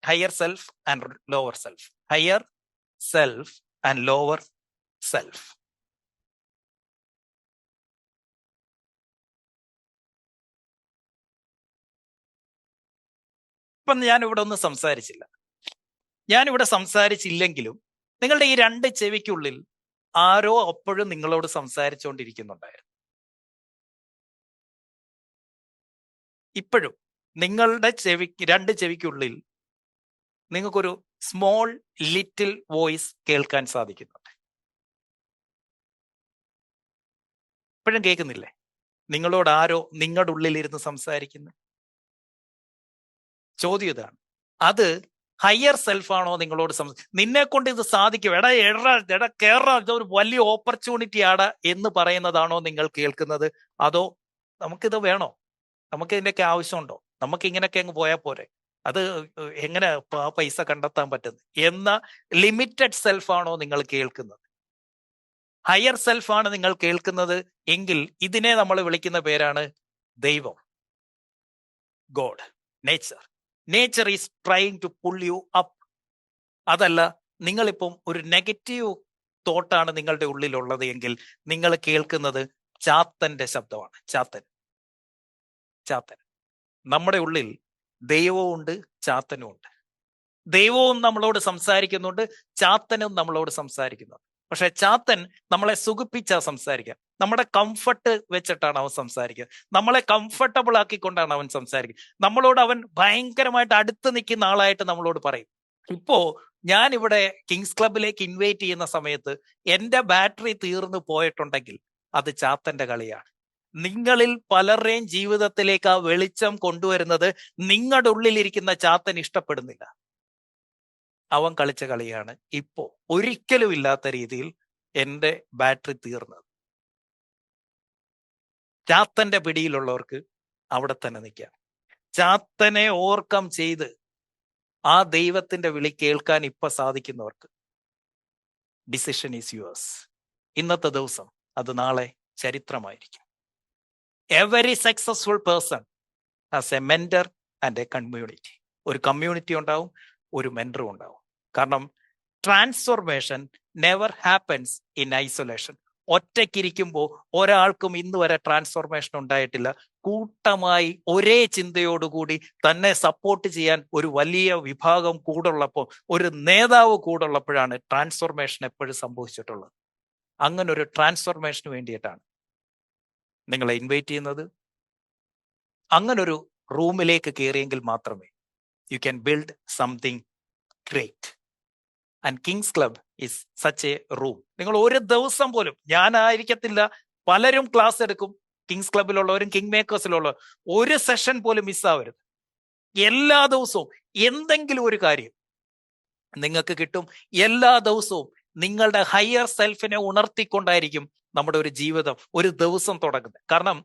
Higher self and lower self. Higher self and lower self. ഇപ്പം ഞാനിവിടെ ഒന്നും സംസാരിച്ചില്ല. ഞാനിവിടെ സംസാരിച്ചില്ലെങ്കിലും നിങ്ങളുടെ ഈ രണ്ട് ചെവിക്കുള്ളിൽ ആരോ അപ്പോഴും നിങ്ങളോട് സംസാരിച്ചുകൊണ്ടിരിക്കുന്നുണ്ടായിരുന്നു. ഇപ്പോഴും നിങ്ങളുടെ രണ്ട് ചെവിക്കുള്ളിൽ നിങ്ങൾക്കൊരു സ്മോൾ ലിറ്റിൽ വോയിസ് കേൾക്കാൻ സാധിക്കുന്നുണ്ട്. ഇപ്പോഴും കേൾക്കുന്നില്ലേ? നിങ്ങളോട് ആരോ നിങ്ങളുടെ ഉള്ളിലിരുന്ന് സംസാരിക്കുന്നു. ചോദ്യം ഇതാണ്, അത് ഹയർ സെൽഫാണോ നിങ്ങളോട് നിന്നെ കൊണ്ട് ഇത് സാധിക്കും, എടാ കേറാ, ഇതൊരു വലിയ ഓപ്പർച്യൂണിറ്റി ആടാ എന്ന് പറയുന്നതാണോ നിങ്ങൾ കേൾക്കുന്നത്? അതോ നമുക്കിത് വേണോ, നമുക്ക് ഇതിൻ്റെയൊക്കെ ആവശ്യമുണ്ടോ, നമുക്ക് ഇങ്ങനെയൊക്കെ അങ്ങ് പോയാൽ പോരെ, അത് എങ്ങനെ ആ പൈസ കണ്ടെത്താൻ പറ്റുന്നത് എന്ന ലിമിറ്റഡ് സെൽഫാണോ നിങ്ങൾ കേൾക്കുന്നത്? ഹയർ സെൽഫാണ് നിങ്ങൾ കേൾക്കുന്നത് എങ്കിൽ ഇതിനെ നമ്മൾ വിളിക്കുന്ന പേരാണ് ദൈവം, god, nature. Nature is trying to pull you up. അതല്ല, നിങ്ങളിപ്പം ഒരു നെഗറ്റീവ് തോട്ടാണ് നിങ്ങളുടെ ഉള്ളിലുള്ളത് എങ്കിൽ നിങ്ങൾ കേൾക്കുന്നത് ചാത്തന്റെ ശബ്ദമാണ്. ചാത്തൻ. നമ്മുടെ ഉള്ളിൽ ദൈവവും ഉണ്ട്, ചാത്തനും ഉണ്ട്. ദൈവവും നമ്മളോട് സംസാരിക്കുന്നുണ്ട്, ചാത്തനും നമ്മളോട് സംസാരിക്കുന്നുണ്ട്. പക്ഷെ ചാത്തൻ നമ്മളെ സുഖിപ്പിച്ചാ സംസാരിക്കുക. നമ്മുടെ കംഫർട്ട് വെച്ചിട്ടാണ് അവൻ സംസാരിക്കുക. നമ്മളെ കംഫർട്ടബിൾ ആക്കിക്കൊണ്ടാണ് അവൻ സംസാരിക്കുക. നമ്മളോട് അവൻ ഭയങ്കരമായിട്ട് അടുത്ത് നിൽക്കുന്ന ആളായിട്ട് നമ്മളോട് പറയും. ഇപ്പോ ഞാൻ ഇവിടെ കിങ്സ് ക്ലബിലേക്ക് ഇൻവൈറ്റ് ചെയ്യുന്ന സമയത്ത് എന്റെ ബാറ്ററി തീർന്നു പോയിട്ടുണ്ടെങ്കിൽ അത് ചാത്തന്റെ കളിയാണ്. നിങ്ങളിൽ പലരുടെയും ജീവിതത്തിലേക്ക് ആ വെളിച്ചം കൊണ്ടുവരുന്നത് നിങ്ങളുടെ ഉള്ളിലിരിക്കുന്ന ചാത്തൻ ഇഷ്ടപ്പെടുന്നില്ല. അവൻ കളിച്ച കളിയാണ് ഇപ്പോ ഒരിക്കലും ഇല്ലാത്ത രീതിയിൽ എന്റെ ബാറ്ററി തീർന്നത്. ചാത്തന്റെ പിടിയിലുള്ളവർക്ക് അവിടെ തന്നെ നിൽക്കാം. ചാത്തനെ ഓവർകം ചെയ്ത് ആ ദൈവത്തിന്റെ വിളി കേൾക്കാൻ ഇപ്പൊ സാധിക്കുന്നവർക്ക് ഡിസിഷൻ ഈസ് യുവേഴ്സ്. ഇന്നത്തെ ദിവസം അത് നാളെ ചരിത്രമായിരിക്കും. Every successful person has a mentor and a community. ഒരു കമ്മ്യൂണിറ്റി ഉണ്ടാവും, ഒരു മെന്ററും ഉണ്ടാവും. കാരണം transformation never happens in isolation. ഒറ്റയ്ക്കിരിക്കുമ്പോൾ ഒരാൾക്കും ഇന്ന് വരെ ട്രാൻസ്ഫോർമേഷൻ ഉണ്ടായിട്ടില്ല. കൂട്ടമായി ഒരേ ചിന്തയോടുകൂടി തന്നെ സപ്പോർട്ട് ചെയ്യാൻ ഒരു വലിയ വിഭാഗം കൂടുള്ളപ്പോൾ, ഒരു നേതാവ് കൂടുള്ളപ്പോഴാണ് ട്രാൻസ്ഫോർമേഷൻ എപ്പോഴും സംഭവിച്ചിട്ടുള്ളത്. അങ്ങനെ ഒരു ട്രാൻസ്ഫോർമേഷന് വേണ്ടിയിട്ടാണ് നിങ്ങളെ ഇൻവൈറ്റ് ചെയ്യുന്നത്. അങ്ങനൊരു റൂമിലേക്ക് കയറിയെങ്കിൽ മാത്രമേ you can build something great. And Kings club is such A room. നിങ്ങൾ ഒരു ദിവസം പോലും, ഞാനായിരിക്കത്തില്ല, പലരും ക്ലാസ് എടുക്കും, കിങ്സ് ക്ലബിലുള്ളവരും കിങ് മേക്കേഴ്സിലുള്ളവരും, ഒരു സെഷൻ പോലും മിസ്സാവരുത്. എല്ലാ ദിവസവും എന്തെങ്കിലും ഒരു കാര്യം നിങ്ങൾക്ക് കിട്ടും. എല്ലാ ദിവസവും നിങ്ങളുടെ ഹയർ സെൽഫിനെ ഉണർത്തിക്കൊണ്ടായിരിക്കും നമ്മുടെ ഒരു ജീവിതം, ഒരു ദിവസം തുടങ്ങുന്നത്. കാരണം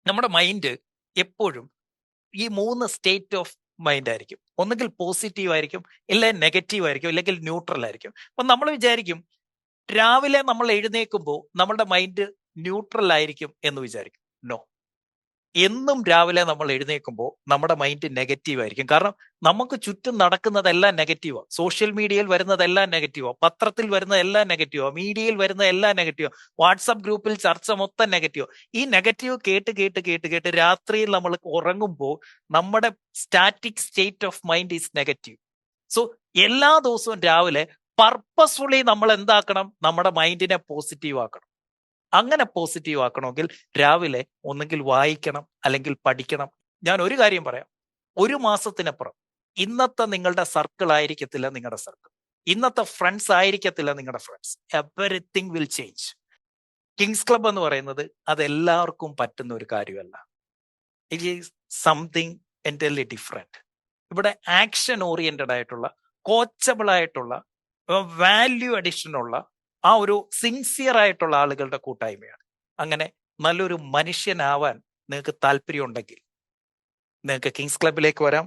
നമ്മുടെ മൈൻഡ് എപ്പോഴും ഈ 3 സ്റ്റേറ്റ് ഓഫ് മൈൻഡ് ആയിരിക്കും. ഒന്നുകിൽ പോസിറ്റീവ് ആയിരിക്കും, ഇല്ലെങ്കിൽ നെഗറ്റീവ് ആയിരിക്കും, ഇല്ലെങ്കിൽ ന്യൂട്രൽ ആയിരിക്കും. അപ്പൊ നമ്മൾ വിചാരിക്കും രാവിലെ നമ്മൾ എഴുന്നേൽക്കുമ്പോൾ നമ്മളുടെ മൈൻഡ് ന്യൂട്രൽ ആയിരിക്കും എന്ന് വിചാരിക്കും. നോ, എന്നും രാവിലെ നമ്മൾ എഴുന്നേൽക്കുമ്പോൾ നമ്മുടെ മൈൻഡ് നെഗറ്റീവ് ആയിരിക്കും. കാരണം നമുക്ക് ചുറ്റും നടക്കുന്നതെല്ലാം നെഗറ്റീവോ, സോഷ്യൽ മീഡിയയിൽ വരുന്നതെല്ലാം നെഗറ്റീവോ, പത്രത്തിൽ വരുന്നതെല്ലാം നെഗറ്റീവോ, മീഡിയയിൽ വരുന്നതെല്ലാം നെഗറ്റീവോ, വാട്സപ്പ് ഗ്രൂപ്പിൽ ചർച്ച മൊത്തം നെഗറ്റീവോ. ഈ നെഗറ്റീവ് കേട്ട് രാത്രിയിൽ നമ്മൾ ഉറങ്ങുമ്പോൾ നമ്മുടെ static state of mind is negative. So എല്ലാ ദിവസവും രാവിലെ പർപ്പസ്ഫുള്ളി നമ്മൾ എന്താക്കണം, നമ്മുടെ മൈൻഡിനെ പോസിറ്റീവ് ആക്കണം. അങ്ങനെ പോസിറ്റീവ് ആക്കണമെങ്കിൽ രാവിലെ ഒന്നെങ്കിൽ വായിക്കണം, അല്ലെങ്കിൽ പഠിക്കണം. ഞാൻ ഒരു കാര്യം പറയാം, 1 മാസത്തിനപ്പുറം ഇന്നത്തെ നിങ്ങളുടെ സർക്കിൾ ആയിരിക്കത്തില്ല നിങ്ങളുടെ സർക്കിൾ, ഇന്നത്തെ ഫ്രണ്ട്സ് ആയിരിക്കത്തില്ല നിങ്ങളുടെ friends. Everything will change. Kings club എന്ന് പറയുന്നത് അതെല്ലാവർക്കും പറ്റുന്ന ഒരു കാര്യമല്ല. It is something entirely different. ഇവിടെ ആക്ഷൻ ഓറിയന്റഡ് ആയിട്ടുള്ള, കോച്ചബിൾ ആയിട്ടുള്ള, വാല്യൂ അഡിഷനുള്ള, ആ ഒരു സിൻസിയർ ആയിട്ടുള്ള ആളുകളുടെ കൂട്ടായ്മയാണ്. അങ്ങനെ നല്ലൊരു മനുഷ്യനാവാൻ നിങ്ങൾക്ക് താല്പര്യം ഉണ്ടെങ്കിൽ നിങ്ങൾക്ക് കിങ്സ് ക്ലബിലേക്ക് വരാം.